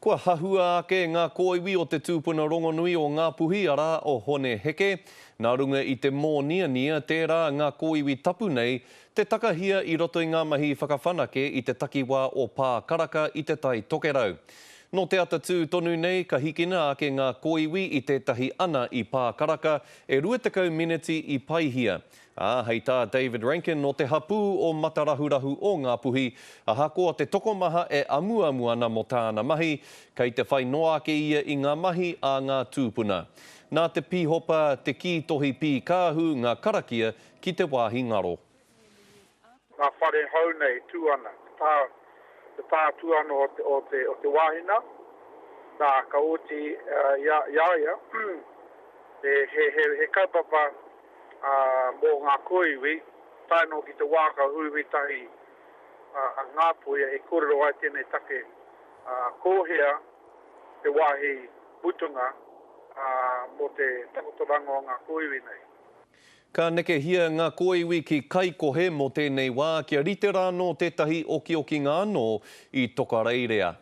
Kua hahua ake ngā kōiwi o te tūpuna rongonui o ngā puhi ara o Hone Heke. Nā runga i te mō-nia tērā ngā kōiwi tapu nei, te takahia i roto i ngā mahi whakawhanake i te takiwā o Pā Karaka i te tai tokerau. No te ata tū tonu nei, ka hikina ake ngā kōiwi i tētahi ana i Pā Karaka e 20 miniti i paihia. Hei tā David Rankin no te hapū o matarahurahu o ngā puhi, ahakoa te tokomaha e amuamu ana mo tāna mahi, kei te whai noa ake ia i ngā mahi a ngā tūpuna. Nā te pīhopa te kītohi pī kāhu ngā karakia ki te wāhi ngaro. Ngā whare hau nei tūana, te pā tūana o te wāhina, nā ka oti iaia, he kaupapa mō ngā koiwi, taino ki te wāka huiwi tahi ngā puia e kōrero ai tēnei take kōhea te wāhi putunga mō te takotoranga o ngā koiwi nei. Ka neke hia ngā kōiwi ki kaikohe mō tēnei wā, kia rite rā no tētahi oki ngā anō i Tokareirea.